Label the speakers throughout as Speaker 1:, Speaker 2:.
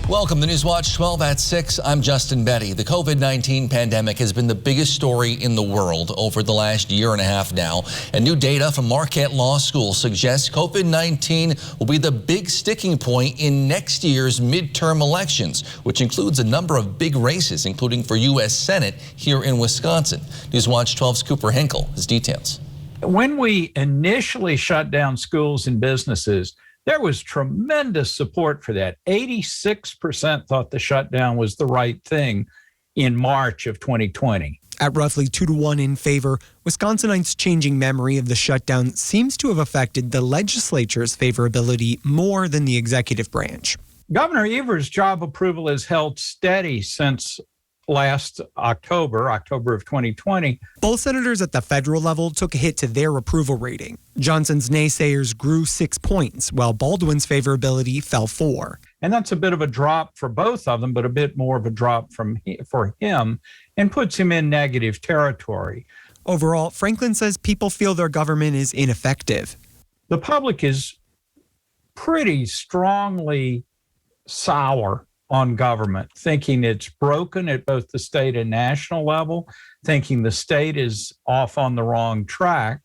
Speaker 1: Welcome to Newswatch 12 at 6. I'm Justin Betty. The COVID-19 pandemic has been the biggest story in the world over the last year and a half now. And new data from Marquette Law School suggests COVID-19 will be the big sticking point in next year's midterm elections, which includes a number of big races, including for U.S. Senate here in Wisconsin. Newswatch 12's Cooper Hinkle has details.
Speaker 2: When we initially shut down schools and businesses, there was tremendous support for that. 86% thought the shutdown was the right thing in March of 2020.
Speaker 3: At roughly 2-to-1 in favor, Wisconsinites' changing memory of the shutdown seems to have affected the legislature's favorability more than the executive branch.
Speaker 2: Governor Evers' job approval has held steady since last October of 2020.
Speaker 3: Both senators at the federal level took a hit to their approval rating. Johnson's naysayers grew 6 points, while Baldwin's favorability fell 4.
Speaker 2: And that's a bit of a drop for both of them, but a bit more of a drop for him, and puts him in negative territory.
Speaker 3: Overall, Franklin says people feel their government is ineffective.
Speaker 2: The public is pretty strongly sour on government, thinking it's broken at both the state and national level, thinking the state is off on the wrong track.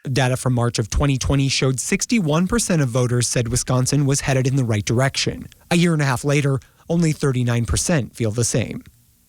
Speaker 3: Data from March of 2020 showed 61% of voters said Wisconsin was headed in the right direction. A year and a half later, only 39% feel the same.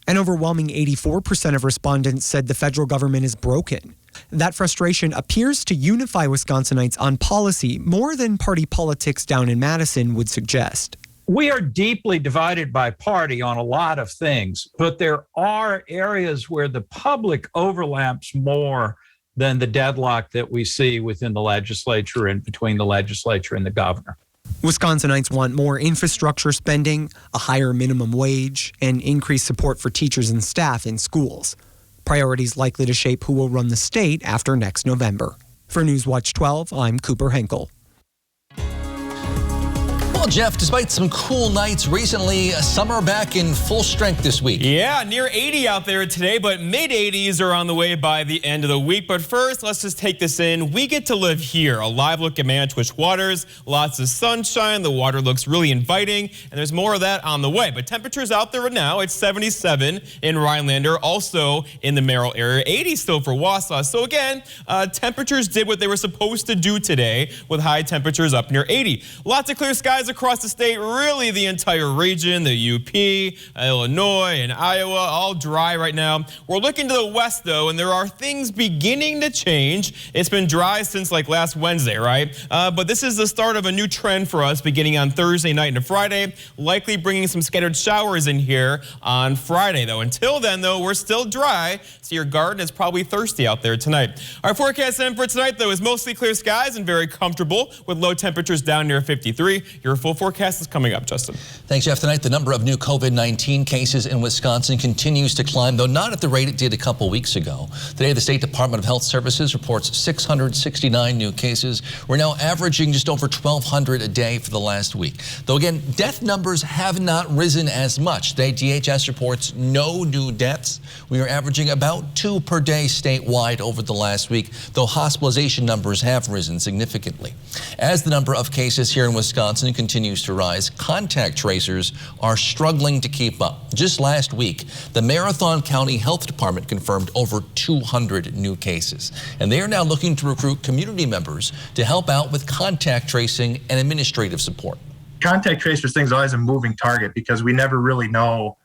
Speaker 3: An overwhelming 84% of respondents said the federal government is broken. That frustration appears to unify Wisconsinites on policy more than party politics down in Madison would suggest.
Speaker 2: We are deeply divided by party on a lot of things, but there are areas where the public overlaps more than the deadlock that we see within the legislature and between the legislature and the governor.
Speaker 3: Wisconsinites want more infrastructure spending, a higher minimum wage, and increased support for teachers and staff in schools. Priorities likely to shape who will run the state after next November. For Newswatch 12, I'm Cooper Hinkle.
Speaker 1: Well, Jeff, despite some cool nights recently, summer back in full strength this week.
Speaker 4: Yeah, near 80 out there today, but mid-80s are on the way by the end of the week. But first, let's just take this in. We get to live here. A live look at Manitouich waters, lots of sunshine. The water looks really inviting, and there's more of that on the way. But temperatures out there right now, it's 77 in Rhinelander, also in the Merrill area, 80 still for Wausau. So again, temperatures did what they were supposed to do today with high temperatures up near 80. Lots of clear skies across the state, really the entire region, the UP, Illinois, and Iowa, all dry right now. We're looking to the west, though, and there are things beginning to change. It's been dry since like last Wednesday, right? But this is the start of a new trend for us beginning on Thursday night and Friday, likely bringing some scattered showers in here on Friday, though. Until then, though, we're still dry, so your garden is probably thirsty out there tonight. Our forecast then for tonight, though, is mostly clear skies and very comfortable with low temperatures down near 53. Your full forecast is coming up, Justin.
Speaker 1: Thanks, Jeff. Tonight, the number of new COVID-19 cases in Wisconsin continues to climb, though not at the rate it did a couple weeks ago. Today, the State Department of Health Services reports 669 new cases. We're now averaging just over 1,200 a day for the last week. Though again, death numbers have not risen as much. Today, DHS reports no new deaths. We are averaging about 2 per day statewide over the last week, though hospitalization numbers have risen significantly. As the number of cases here in Wisconsin continues to rise, contact tracers are struggling to keep up. Just last week, the Marathon County Health Department confirmed over 200 new cases, and they are now looking to recruit community members to help out with contact tracing and administrative support.
Speaker 5: Contact tracers thing's always a moving target because we never really know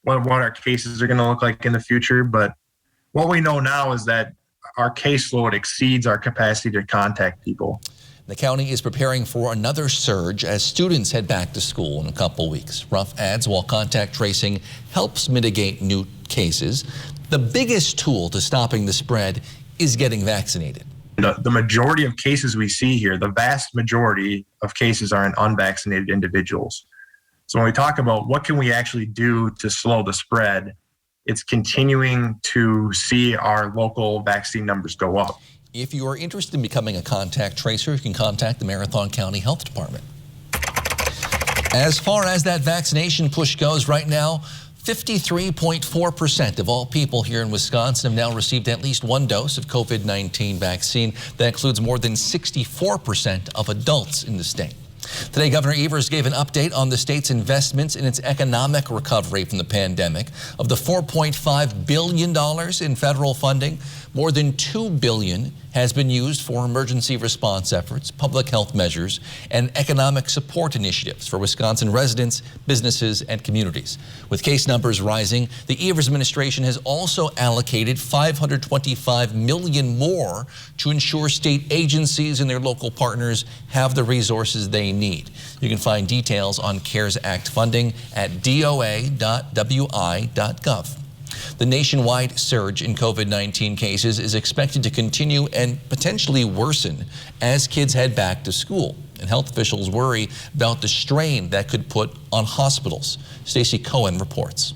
Speaker 5: what our cases are going to look like in the future, but what we know now is that our caseload exceeds our capacity to contact people.
Speaker 1: The county is preparing for another surge as students head back to school in a couple weeks. Ruff adds, while contact tracing helps mitigate new cases, the biggest tool to stopping the spread is getting vaccinated.
Speaker 5: The majority of cases we see here, the vast majority of cases are in unvaccinated individuals. So when we talk about what can we actually do to slow the spread, it's continuing to see our local vaccine numbers go up.
Speaker 1: If you are interested in becoming a contact tracer, you can contact the Marathon County Health Department. As far as that vaccination push goes right now, 53.4% of all people here in Wisconsin have now received at least one dose of COVID-19 vaccine. That includes more than 64% of adults in the state. Today, Governor Evers gave an update on the state's investments in its economic recovery from the pandemic. Of the $4.5 billion in federal funding, more than $2 billion has been used for emergency response efforts, public health measures, and economic support initiatives for Wisconsin residents, businesses, and communities. With case numbers rising, the Evers administration has also allocated $525 million more to ensure state agencies and their local partners have the resources they need. You can find details on CARES Act funding at doa.wi.gov. The nationwide surge in COVID-19 cases is expected to continue and potentially worsen as kids head back to school. And health officials worry about the strain that could put on hospitals. Stacey Cohen reports.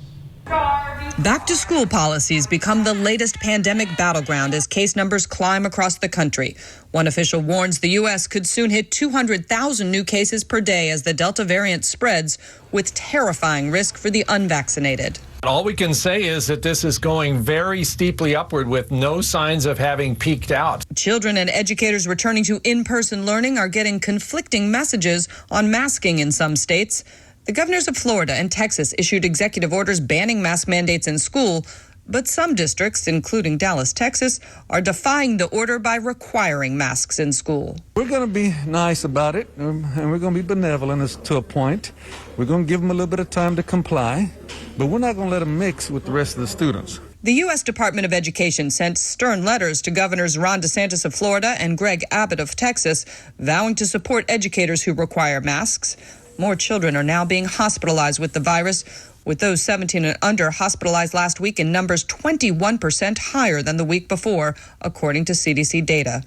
Speaker 6: Back to school policies become the latest pandemic battleground as case numbers climb across the country. One official warns the U.S. could soon hit 200,000 new cases per day as the Delta variant spreads, with terrifying risk for the unvaccinated.
Speaker 7: All we can say is that this is going very steeply upward with no signs of having peaked out.
Speaker 6: Children and educators returning to in-person learning are getting conflicting messages on masking in some states. The governors of Florida and Texas issued executive orders banning mask mandates in school, but some districts, including Dallas, Texas, are defying the order by requiring masks in school.
Speaker 8: We're going to be nice about it, and we're going to be benevolent as to a point. We're going to give them a little bit of time to comply, but we're not going to let them mix with the rest of the students.
Speaker 6: The U.S. Department of Education sent stern letters to Governors Ron DeSantis of Florida and Greg Abbott of Texas, vowing to support educators who require masks. More children are now being hospitalized with the virus, with those 17 and under hospitalized last week in numbers 21% higher than the week before, according to CDC data.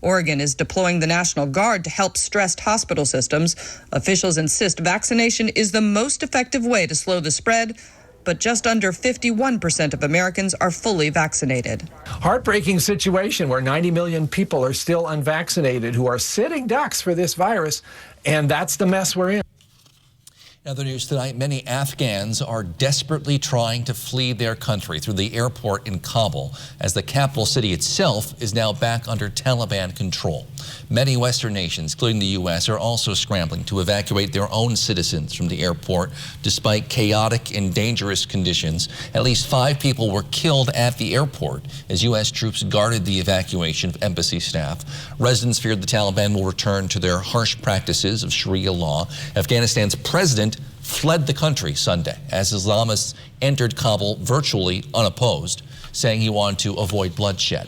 Speaker 6: Oregon is deploying the National Guard to help stressed hospital systems. Officials insist vaccination is the most effective way to slow the spread, but just under 51% of Americans are fully vaccinated.
Speaker 7: Heartbreaking situation where 90 million people are still unvaccinated who are sitting ducks for this virus, and that's the mess we're in.
Speaker 1: In other news tonight, many Afghans are desperately trying to flee their country through the airport in Kabul as the capital city itself is now back under Taliban control. Many Western nations, including the U.S., are also scrambling to evacuate their own citizens from the airport despite chaotic and dangerous conditions. At least 5 people were killed at the airport as U.S. troops guarded the evacuation of embassy staff. Residents feared the Taliban will return to their harsh practices of Sharia law. Afghanistan's president fled the country Sunday as Islamists entered Kabul virtually unopposed, saying he wanted to avoid bloodshed.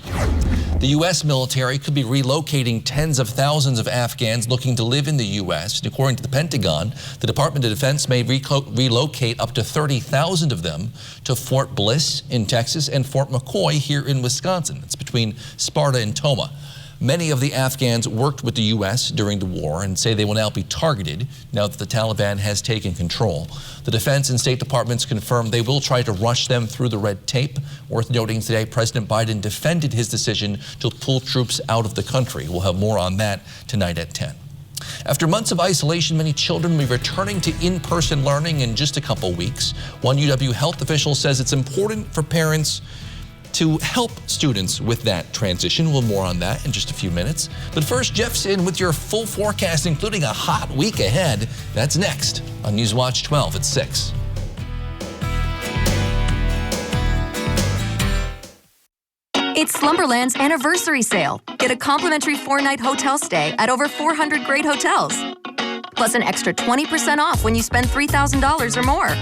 Speaker 1: The U.S. military could be relocating tens of thousands of Afghans looking to live in the U.S. And according to the Pentagon, the Department of Defense may relocate up to 30,000 of them to Fort Bliss in Texas and Fort McCoy here in Wisconsin. It's between Sparta and Toma. Many of the Afghans worked with the U.S. during the war and say they will now be targeted now that the Taliban has taken control. The Defense and State Departments confirmed they will try to rush them through the red tape. Worth noting today, President Biden defended his decision to pull troops out of the country. We'll have more on that tonight at 10. After months of isolation, many children will be returning to in-person learning in just a couple weeks. One UW health official says it's important for parents to help students with that transition. We'll more on that in just a few minutes. But first, Jeff's in with your full forecast, including a hot week ahead. That's next on Newswatch 12 at 6.
Speaker 9: It's Slumberland's anniversary sale. Get a complimentary 4-night hotel stay at over 400 great hotels. Plus an extra 20% off when you spend $3,000 or more.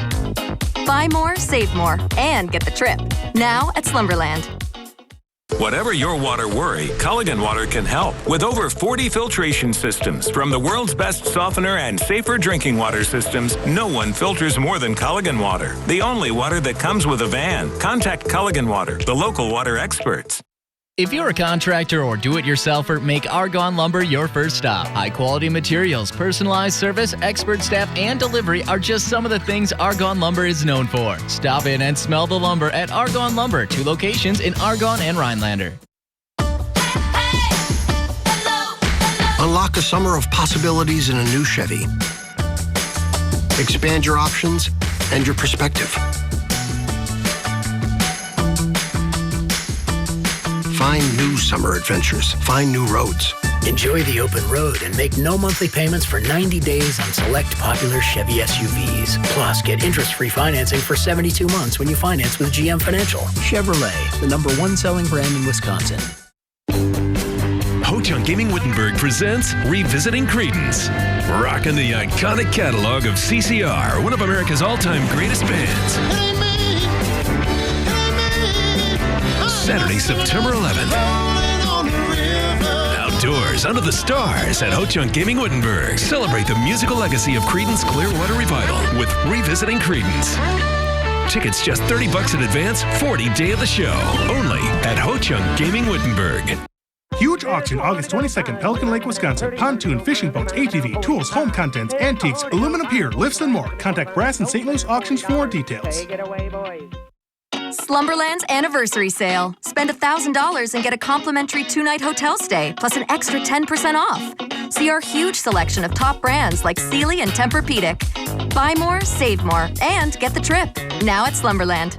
Speaker 9: Buy more, save more, and get the trip. Now at Slumberland.
Speaker 10: Whatever your water worry, Culligan Water can help. With over 40 filtration systems from the world's best softener and safer drinking water systems, no one filters more than Culligan Water. The only water that comes with a van. Contact Culligan Water, the local water experts.
Speaker 11: If you're a contractor or do-it-yourselfer, make Argonne Lumber your first stop. High-quality materials, personalized service, expert staff, and delivery are just some of the things Argonne Lumber is known for. Stop in and smell the lumber at Argonne Lumber, 2 locations in Argonne and Rhinelander.
Speaker 12: Unlock a summer of possibilities in a new Chevy. Expand your options and your perspective. Find new summer adventures. Find new roads.
Speaker 13: Enjoy the open road and make no monthly payments for 90 days on select popular Chevy SUVs. Plus, get interest-free financing for 72 months when you finance with GM Financial. Chevrolet, the #1 selling brand in Wisconsin.
Speaker 14: Ho-Chunk Gaming Wittenberg presents Revisiting Creedence. Rocking the iconic catalog of CCR, one of America's all-time greatest bands. Saturday, September 11th. Outdoors, under the stars at Ho-Chunk Gaming Wittenberg. Celebrate the musical legacy of Creedence Clearwater Revival with Revisiting Creedence. Tickets just $30 in advance, 40 day of the show. Only at Ho-Chunk Gaming Wittenberg.
Speaker 15: Huge auction August 22nd, Pelican Lake, Wisconsin. Pontoon, fishing boats, ATV, tools, home contents, antiques, aluminum pier, lifts, and more. Contact Brass and St. Louis Auctions for more details.
Speaker 9: Take it away, boys. Slumberland's anniversary sale. Spend $1,000 and get a complimentary 2-night hotel stay, plus an extra 10% off. See our huge selection of top brands like Sealy and Tempur-Pedic. Buy more, save more, and get the trip. Now at Slumberland.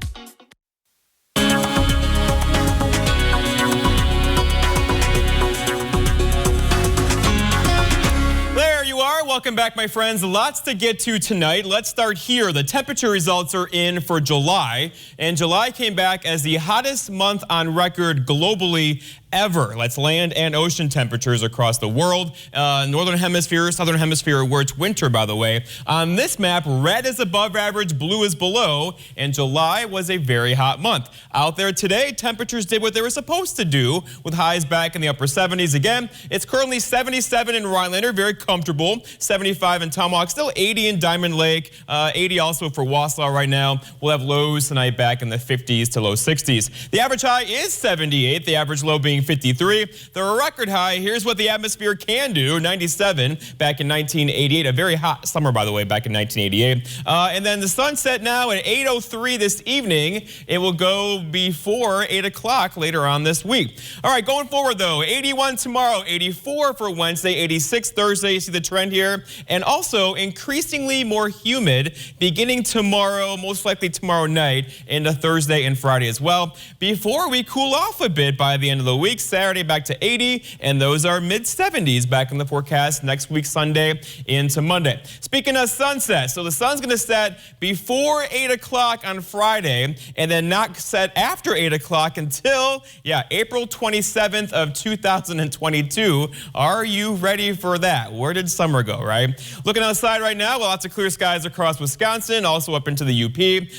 Speaker 4: Welcome back, my friends. Lots to get to tonight. Let's start here. The temperature results are in for July, and July came back as the hottest month on record globally ever. That's land and ocean temperatures across the world. Northern hemisphere, southern hemisphere, where it's winter, by the way. On this map, red is above average, blue is below, and July was a very hot month. Out there today, temperatures did what they were supposed to do, with highs back in the upper 70s again. It's currently 77 in Rhinelander, very comfortable. 75 in Tomahawk, still 80 in Diamond Lake, 80 also for Wausau right now. We'll have lows tonight back in the 50s to low 60s. The average high is 78, the average low being 53. The record high, here's what the atmosphere can do, 97 back in 1988. A very hot summer, by the way, back in 1988. And then the sunset now at 8:03 this evening. It will go before 8 o'clock later on this week. All right, going forward, though, 81 tomorrow, 84 for Wednesday, 86 Thursday. You see the trend here. And also increasingly more humid beginning tomorrow, most likely tomorrow night, into Thursday and Friday as well, before we cool off a bit by the end of the week. Saturday back to 80, and those are mid-70s back in the forecast next week, Sunday into Monday. Speaking of sunset, so the sun's going to set before 8 o'clock on Friday, and then not set after 8 o'clock until, April 27th of 2022. Are you ready for that? Where did summer go, right? Looking outside right now, lots of clear skies across Wisconsin, also up into the UP.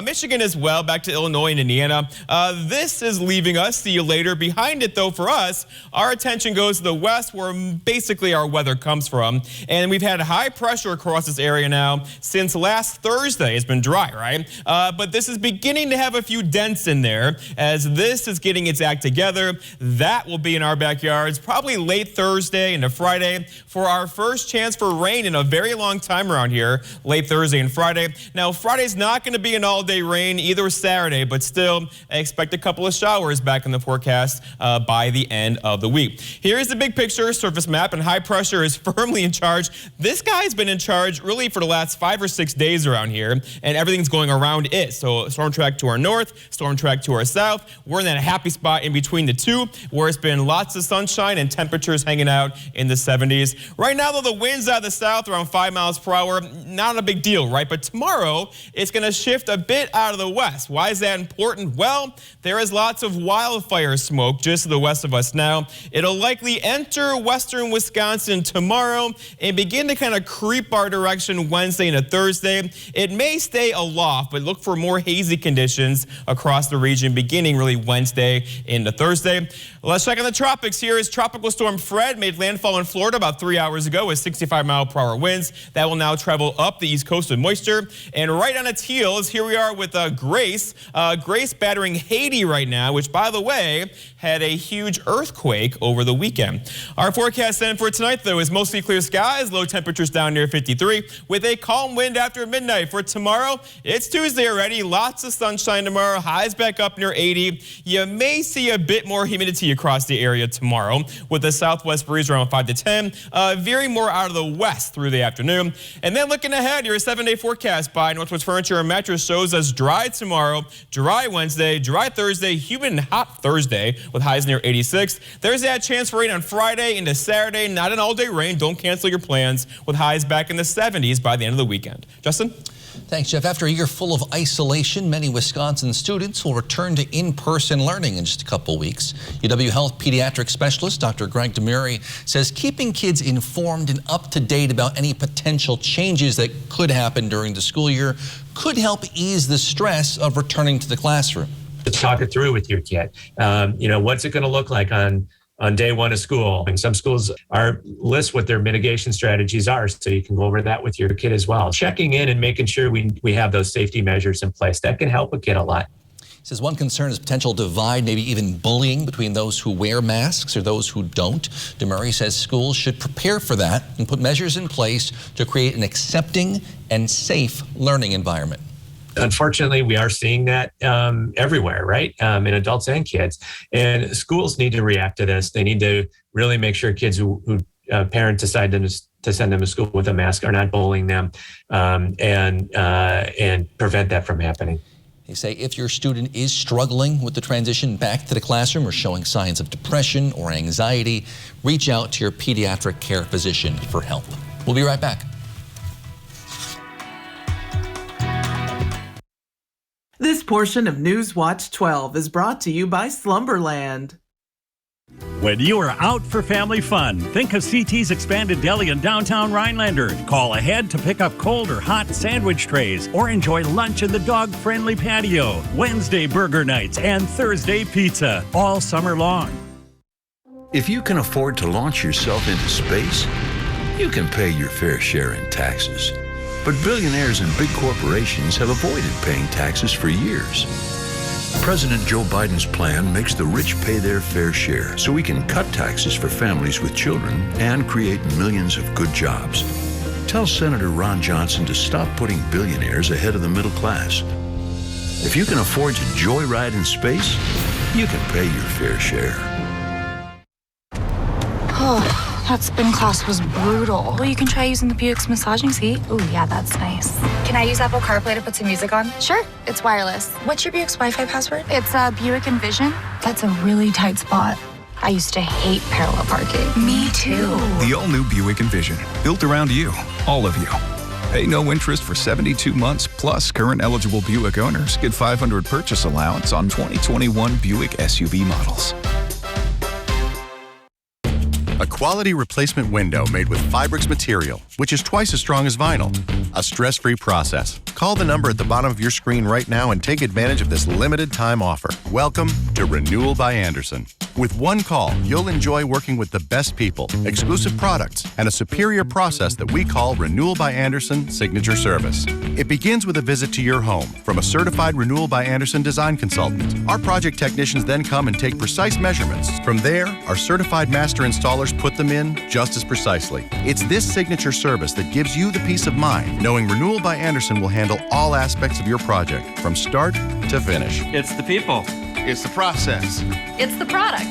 Speaker 4: Michigan as well, back to Illinois and Indiana. This is leaving us. See you later. Behind it, though, for us, our attention goes to the west, where basically our weather comes from. And we've had high pressure across this area now since last Thursday. It's been dry, right? But this is beginning to have a few dents in there as this is getting its act together. That will be in our backyards probably late Thursday into Friday for our first chance for rain in a very long time around here, late Thursday and Friday. Now, Friday's not going to be an all-day rain either Saturday, but still I expect a couple of showers back in the forecast by the end of the week. Here's the big picture surface map, and high pressure is firmly in charge. This guy's been in charge really for the last 5 or 6 days around here, and everything's going around it. So storm track to our north, storm track to our south. We're in that happy spot in between the two, where it's been lots of sunshine and temperatures hanging out in the 70s. Right now, though, the winds out of the south around 5 miles per hour, not a big deal, right? But tomorrow, it's going to shift a bit out of the west. Why is that important? Well, there is lots of wildfire smoke just to the west of us now. It'll likely enter western Wisconsin tomorrow and begin to kind of creep our direction Wednesday into Thursday. It may stay aloft, but look for more hazy conditions across the region beginning really Wednesday into Thursday. Let's check on the tropics. Here is Tropical Storm Fred, made landfall in Florida about 3 hours ago with 65-mile-per-hour winds. That will now travel up the east coast with moisture. And right on its heels, here we are with Grace. Grace battering Haiti right now, which, by the way, had a huge earthquake over the weekend. Our forecast then for tonight, though, is mostly clear skies, low temperatures down near 53, with a calm wind after midnight. For tomorrow, it's Tuesday already. Lots of sunshine tomorrow. Highs back up near 80. You may see a bit more humidity across the area tomorrow, with a southwest breeze around 5 to 10, veering more out of the west through the afternoon. And then looking ahead, your 7-day forecast by Northwest Furniture and Mattress shows us dry tomorrow, dry Wednesday, dry Thursday, humid and hot Thursday, with highs near 86. There's that chance for rain on Friday into Saturday. Not an all-day rain. Don't cancel your plans, with highs back in the 70s by the end of the weekend. Justin?
Speaker 1: Thanks, Jeff. After a year full of isolation, many Wisconsin students will return to in-person learning in just a couple weeks. UW Health pediatric specialist Dr. Greg DeMurray says keeping kids informed and up to date about any potential changes that could happen during the school year could help ease the stress of returning to the classroom.
Speaker 16: Let's talk it through with your kid. What's it going to look like on day one of school? And some schools list what their mitigation strategies are, so you can go over that with your kid as well. Checking in and making sure we have those safety measures in place, that can help a kid a lot.
Speaker 1: He says one concern is potential divide, maybe even bullying between those who wear masks or those who don't. DeMurray says schools should prepare for that and put measures in place to create an accepting and safe learning environment.
Speaker 16: Unfortunately, we are seeing that everywhere, right? In adults and kids. And schools need to react to this. They need to really make sure kids who parents decide to send them to school with a mask are not bullying them, and prevent that from happening.
Speaker 1: They say if your student is struggling with the transition back to the classroom or showing signs of depression or anxiety, reach out to your pediatric care physician for help. We'll be right back.
Speaker 17: This portion of News Watch 12 is brought to you by Slumberland.
Speaker 18: When you are out for family fun, think of CT's Expanded Deli in downtown Rhinelander. Call ahead to pick up cold or hot sandwich trays or enjoy lunch in the dog-friendly patio. Wednesday burger nights and Thursday pizza all summer long.
Speaker 19: If you can afford to launch yourself into space, you can pay your fair share in taxes. But billionaires and big corporations have avoided paying taxes for years. President Joe Biden's plan makes the rich pay their fair share so we can cut taxes for families with children and create millions of good jobs. Tell Senator Ron Johnson to stop putting billionaires ahead of the middle class. If you can afford to joyride in space, you can pay your fair share.
Speaker 20: Oh. That spin class was brutal. Well, you can try using the Buick's massaging seat. Ooh, yeah, that's nice. Can I use Apple CarPlay to put some music on? Sure, it's wireless. What's your Buick's Wi-Fi password? It's Buick Envision. That's a really tight spot. I used to hate parallel parking. Me too.
Speaker 21: The all-new Buick Envision, built around you, all of you. Pay no interest for 72 months, plus current eligible Buick owners get $500 purchase allowance on 2021 Buick SUV models.
Speaker 22: A quality replacement window made with Fibrix material, which is twice as strong as vinyl. A stress-free process. Call the number at the bottom of your screen right now and take advantage of this limited time offer. Welcome to Renewal by Andersen. With one call, you'll enjoy working with the best people, exclusive products, and a superior process that we call Renewal by Andersen Signature Service. It begins with a visit to your home from a certified Renewal by Andersen design consultant. Our project technicians then come and take precise measurements. From there, our certified master installers put them in just as precisely. It's this signature service that gives you the peace of mind, knowing Renewal by Andersen will handle all aspects of your project, from start to finish.
Speaker 23: It's the people.
Speaker 22: It's the process.
Speaker 20: It's the product.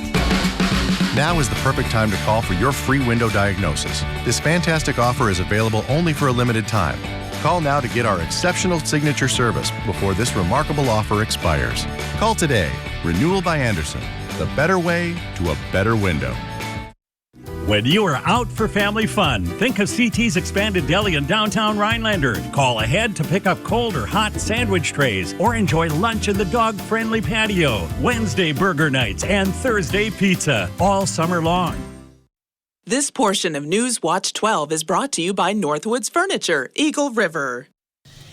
Speaker 22: Now is the perfect time to call for your free window diagnosis. This fantastic offer is available only for a limited time. Call now to get our exceptional signature service before this remarkable offer expires. Call today. Renewal by Andersen. The better way to a better window.
Speaker 18: When you are out for family fun, think of CT's Expanded Deli in downtown Rhinelander. Call ahead to pick up cold or hot sandwich trays or enjoy lunch in the dog-friendly patio. Wednesday burger nights and Thursday pizza all summer long.
Speaker 17: This portion of News Watch 12 is brought to you by Northwoods Furniture, Eagle River.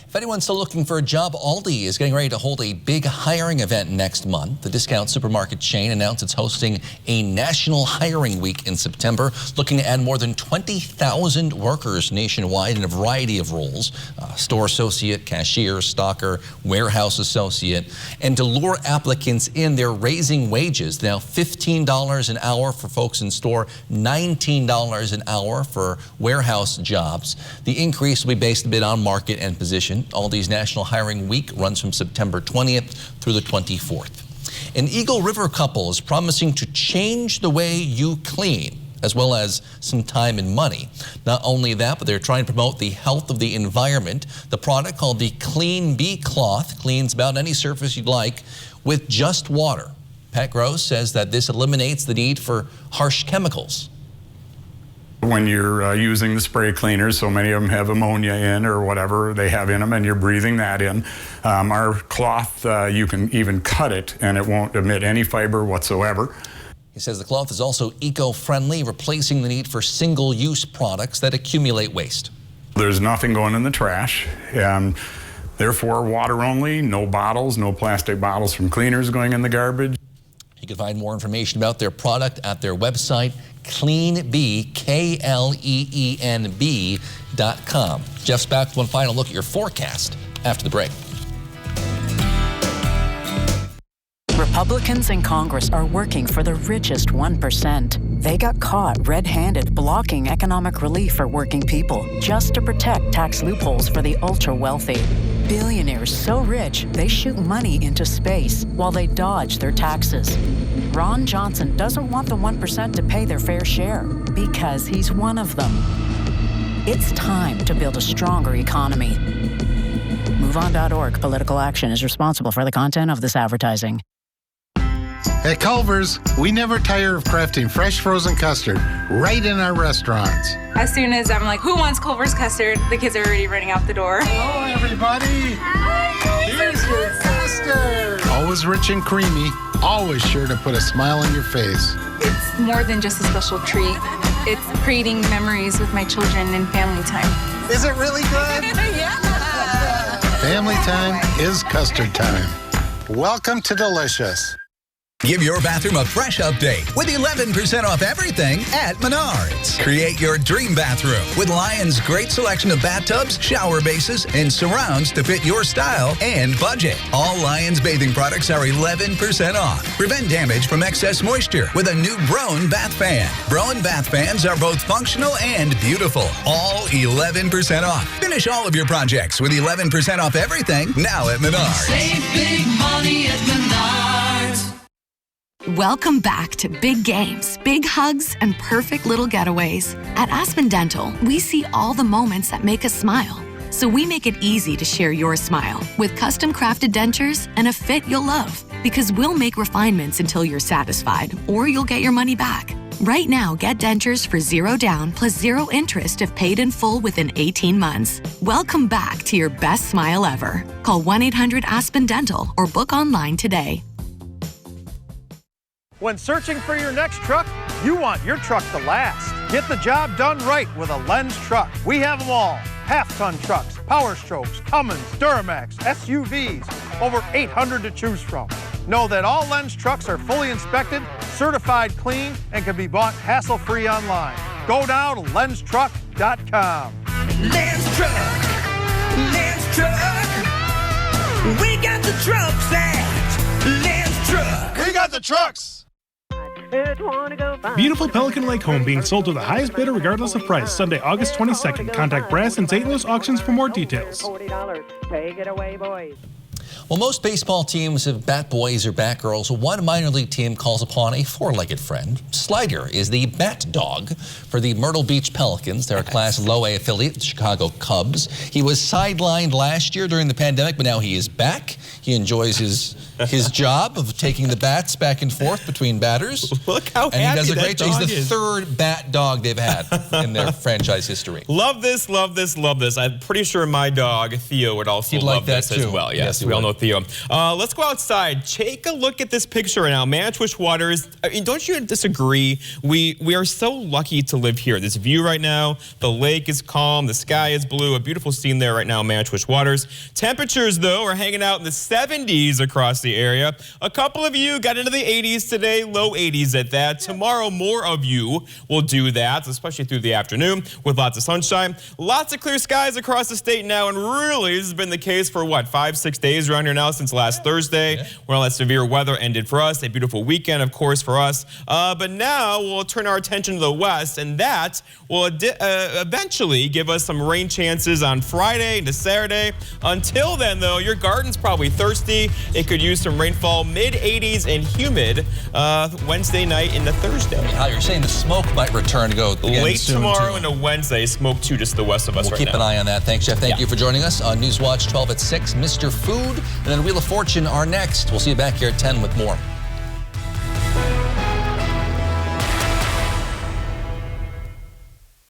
Speaker 1: If anyone's still looking for a job, Aldi is getting ready to hold a big hiring event next month. The discount supermarket chain announced it's hosting a national hiring week in September, looking to add more than 20,000 workers nationwide in a variety of roles: store associate, cashier, stocker, warehouse associate. And to lure applicants in, they're raising wages. Now $15 an hour for folks in store, $19 an hour for warehouse jobs. The increase will be based a bit on market and position. Aldi's National Hiring Week runs from September 20th through the 24th. An Eagle River couple is promising to change the way you clean, as well as some time and money. Not only that, but they're trying to promote the health of the environment. The product, called the Clean Bee Cloth, cleans about any surface you'd like with just water. Pat Gross says that this eliminates the need for harsh chemicals.
Speaker 2: When you're using the spray cleaners, so many of them have ammonia in or whatever they have in them, and you're breathing that in. Our cloth, you can even cut it, and it won't emit any fiber whatsoever.
Speaker 1: He says the cloth is also eco-friendly, replacing the need for single-use products that accumulate waste.
Speaker 2: There's nothing going in the trash, and therefore water only, no bottles, no plastic bottles from cleaners going in the garbage.
Speaker 1: You can find more information about their product at their website, cleanb, KLEENB.com. Jeff's back with one final look at your forecast after the break.
Speaker 3: Republicans in Congress are working for the richest 1%. They got caught red-handed blocking economic relief for working people just to protect tax loopholes for the ultra-wealthy. Billionaires so rich, they shoot money into space while they dodge their taxes. Ron Johnson doesn't want the 1% to pay their fair share because he's one of them. It's time to build a stronger economy. MoveOn.org. Political action is responsible for the content of this advertising.
Speaker 23: At Culver's, we never tire of crafting fresh frozen custard right in our restaurants.
Speaker 24: As soon as I'm like, who wants Culver's custard? The kids are already running out the door.
Speaker 23: Hello, everybody. Hi. Here's your custard. Always rich and creamy, always sure to put a smile on your face.
Speaker 24: It's more than just a special treat. It's creating memories with my children and family time.
Speaker 23: Is it really good?
Speaker 24: Yeah.
Speaker 23: Family time is custard time. Welcome to Delicious.
Speaker 25: Give your bathroom a fresh update with 11% off everything at Menards. Create your dream bathroom with Lion's great selection of bathtubs, shower bases, and surrounds to fit your style and budget. All Lion's bathing products are 11% off. Prevent damage from excess moisture with a new Broan bath fan. Broan bath fans are both functional and beautiful. All 11% off. Finish all of your projects with 11% off everything now at Menards.
Speaker 26: Save big money at Menards.
Speaker 9: Welcome back to big games, big hugs, and perfect little getaways. At Aspen Dental, we see all the moments that make us smile. So we make it easy to share your smile with custom crafted dentures and a fit you'll love. Because we'll make refinements until you're satisfied, or you'll get your money back. Right now, get dentures for $0 down plus 0 interest if paid in full within 18 months. Welcome back to your best smile ever. Call 1-800-ASPEN-DENTAL or book online today.
Speaker 27: When searching for your next truck, you want your truck to last. Get the job done right with a Lenz truck. We have them all. Half-ton trucks, Power Strokes, Cummins, Duramax, SUVs, over 800 to choose from. Know that all Lenz trucks are fully inspected, certified clean, and can be bought hassle-free online. Go now to lenztruck.com.
Speaker 26: Lenz Truck. Lenz Truck. We got the trucks at Lenz Truck.
Speaker 27: We got the trucks.
Speaker 15: Beautiful Pelican Lake home being sold to the highest bidder regardless of price. Sunday, August 22nd. Contact Brass and St. Louis Auctions for more details.
Speaker 28: Take it away, boys.
Speaker 1: Well, most baseball teams have bat boys or bat girls. One minor league team calls upon a four-legged friend. Slider is the bat dog for the Myrtle Beach Pelicans. They're a Class Low A affiliate, the Chicago Cubs. He was sidelined last year during the pandemic, but now he is back. He enjoys his job of taking the bats back and forth between batters.
Speaker 4: Look how
Speaker 1: and
Speaker 4: happy
Speaker 1: he does a
Speaker 4: that
Speaker 1: great job. He's the
Speaker 4: is.
Speaker 1: third bat dog they've had in their franchise history.
Speaker 4: Love this, love this, love this. I'm pretty sure my dog, Theo, would also
Speaker 1: He'd
Speaker 4: love
Speaker 1: like that
Speaker 4: this as
Speaker 1: too.
Speaker 4: well.
Speaker 1: Yes, he
Speaker 4: we all
Speaker 1: would.
Speaker 4: know Theo. Let's go outside. Take a look at this picture right now. Manitoush Waters. I mean, don't you disagree? We are so lucky to live here. This view right now, the lake is calm, the sky is blue. A beautiful scene there right now, Manitoush Waters. Temperatures, though, are hanging out in the 70s across the area. A couple of you got into the 80s today, low 80s at that. Tomorrow, more of you will do that, especially through the afternoon with lots of sunshine. Lots of clear skies across the state now, and really this has been the case for, 5-6 days around here now since last Thursday, when all that severe weather ended for us. A beautiful weekend, of course, for us. But now we'll turn our attention to the west, and that will eventually give us some rain chances on Friday into Saturday. Until then, though, your garden's probably thirsty. It could use some rainfall, mid-80s and humid Wednesday night into Thursday.
Speaker 1: You're saying the smoke might return to go again
Speaker 4: late
Speaker 1: soon,
Speaker 4: tomorrow
Speaker 1: too.
Speaker 4: into Wednesday. Smoke, too, just to the west of us
Speaker 1: We'll
Speaker 4: right
Speaker 1: keep
Speaker 4: now.
Speaker 1: an eye on that. Thanks, Jeff. Thank you for joining us on Newswatch 12 at 6. Mr. Food and then Wheel of Fortune are next. We'll see you back here at 10 with more.